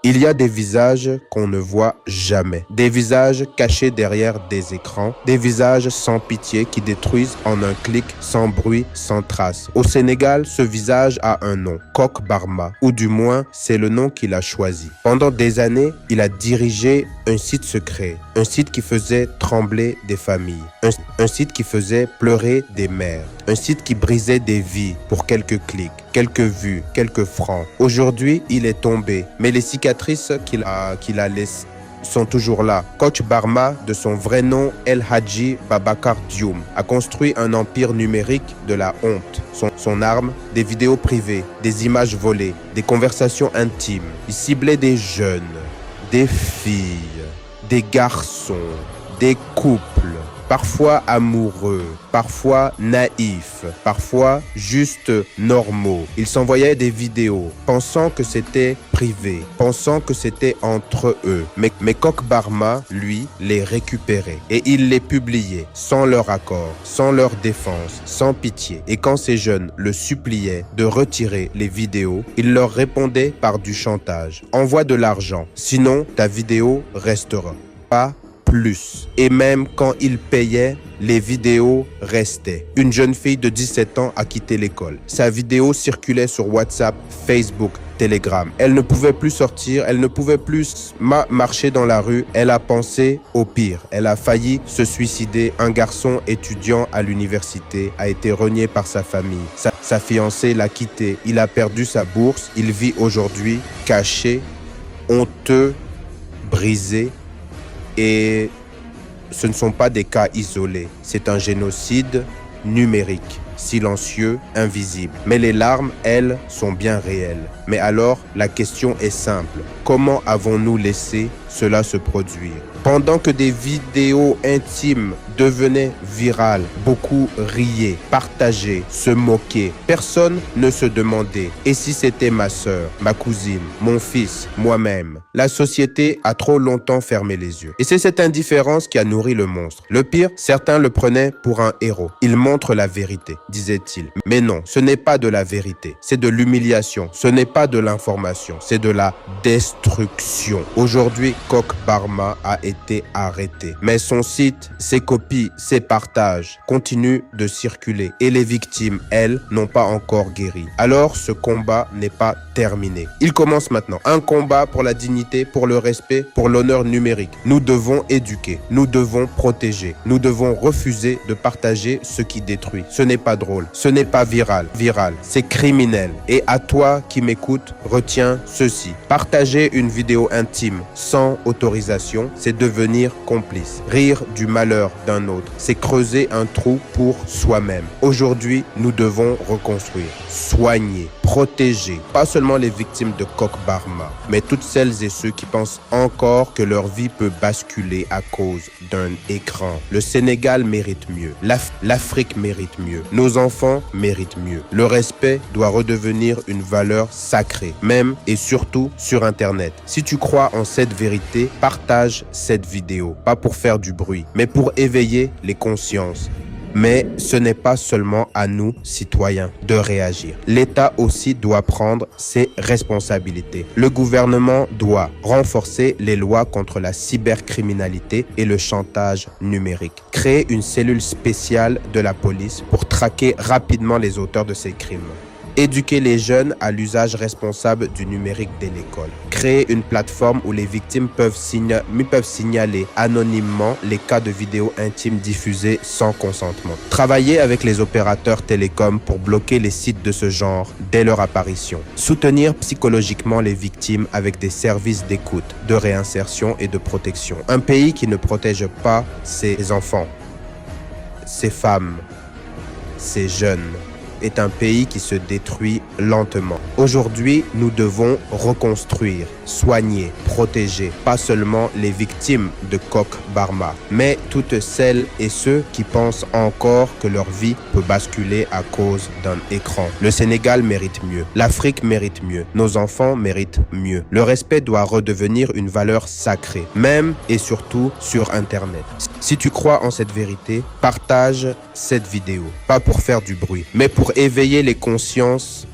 Il y a des visages qu'on ne voit jamais. Des visages cachés derrière des écrans. Des visages sans pitié qui détruisent en un clic, sans bruit, sans trace. Au Sénégal, ce visage a un nom, Coq Barma, ou du moins, c'est le nom qu'il a choisi. Pendant des années, il a dirigé un site secret, un site qui faisait trembler des familles, un site qui faisait pleurer des mères, un site qui brisait des vies pour quelques clics, quelques vues, quelques francs. Aujourd'hui, il est tombé, mais les cicatrices qu'il a laissées sont toujours là. Coach Barma, de son vrai nom El Hadji Babakar Dioum, a construit un empire numérique de la honte. Son arme, des vidéos privées, des images volées, des conversations intimes. Il ciblait des jeunes, des filles, des garçons, des couples, parfois amoureux, parfois naïfs, parfois juste normaux. Ils s'envoyaient des vidéos, pensant que c'était privé, pensant que c'était entre eux. Mais Coq Barma, lui, les récupérait et il les publiait sans leur accord, sans leur défense, sans pitié. Et quand ces jeunes le suppliaient de retirer les vidéos, il leur répondait par du chantage. Envoie de l'argent, sinon ta vidéo restera. Pas plus. Et même quand il payait, les vidéos restaient. Une jeune fille de 17 ans a quitté l'école. Sa vidéo circulait sur WhatsApp, Facebook, Telegram. Elle ne pouvait plus sortir, elle ne pouvait plus marcher dans la rue. Elle a pensé au pire. Elle a failli se suicider. Un garçon étudiant à l'université a été renié par sa famille. Sa fiancée l'a quitté. Il a perdu sa bourse. Il vit aujourd'hui caché, honteux, brisé. Et ce ne sont pas des cas isolés, c'est un génocide numérique, silencieux, invisible. Mais les larmes, elles, sont bien réelles. Mais alors, la question est simple. Comment avons-nous laissé cela se produire? Pendant que des vidéos intimes devenaient virales, beaucoup riaient, partageaient, se moquaient. Personne ne se demandait « Et si c'était ma sœur, ma cousine, mon fils, moi-même ?» La société a trop longtemps fermé les yeux. Et c'est cette indifférence qui a nourri le monstre. Le pire, certains le prenaient pour un héros. Il montre la vérité, disait-il. Mais non, ce n'est pas de la vérité. C'est de l'humiliation. Ce n'est pas de l'information. C'est de la destruction. Aujourd'hui, Coq Barma a été arrêté. Mais son site, ses copies, ses partages continuent de circuler. Et les victimes, elles, n'ont pas encore guéri. Alors, ce combat n'est pas terminé. Il commence maintenant. Un combat pour la dignité, pour le respect, pour l'honneur numérique. Nous devons éduquer. Nous devons protéger. Nous devons refuser de partager ce qui détruit. Ce n'est pas drôle. Ce n'est pas viral. C'est criminel. Et à toi qui m'écoutes, retiens ceci. Partager une vidéo intime sans autorisation, c'est devenir complice. Rire du malheur d'un autre, c'est creuser un trou pour soi-même. Aujourd'hui, nous devons reconstruire, soigner, protéger, pas seulement les victimes de Coq Barma, mais toutes celles et ceux qui pensent encore que leur vie peut basculer à cause d'un écran. Le Sénégal mérite mieux, l'Afrique mérite mieux, nos enfants méritent mieux. Le respect doit redevenir une valeur sacrée, même et surtout sur Internet. Si tu crois en cette vérité, partage cette vidéo, pas pour faire du bruit, mais pour éveiller les consciences. Mais ce n'est pas seulement à nous, citoyens, de réagir. L'État aussi doit prendre ses responsabilités. Le gouvernement doit renforcer les lois contre la cybercriminalité et le chantage numérique. Créer une cellule spéciale de la police pour traquer rapidement les auteurs de ces crimes. Éduquer les jeunes à l'usage responsable du numérique dès l'école. Créer une plateforme où les victimes peuvent signaler anonymement les cas de vidéos intimes diffusées sans consentement. Travailler avec les opérateurs télécoms pour bloquer les sites de ce genre dès leur apparition. Soutenir psychologiquement les victimes avec des services d'écoute, de réinsertion et de protection. Un pays qui ne protège pas ses enfants, ses femmes, ses jeunes, est un pays qui se détruit lentement. Aujourd'hui, nous devons reconstruire, soigner, protéger, pas seulement les victimes de Coq Barma, mais toutes celles et ceux qui pensent encore que leur vie peut basculer à cause d'un écran. Le Sénégal mérite mieux, l'Afrique mérite mieux, nos enfants méritent mieux. Le respect doit redevenir une valeur sacrée, même et surtout sur Internet. Si tu crois en cette vérité, partage cette vidéo, pas pour faire du bruit, mais pour éveiller les consciences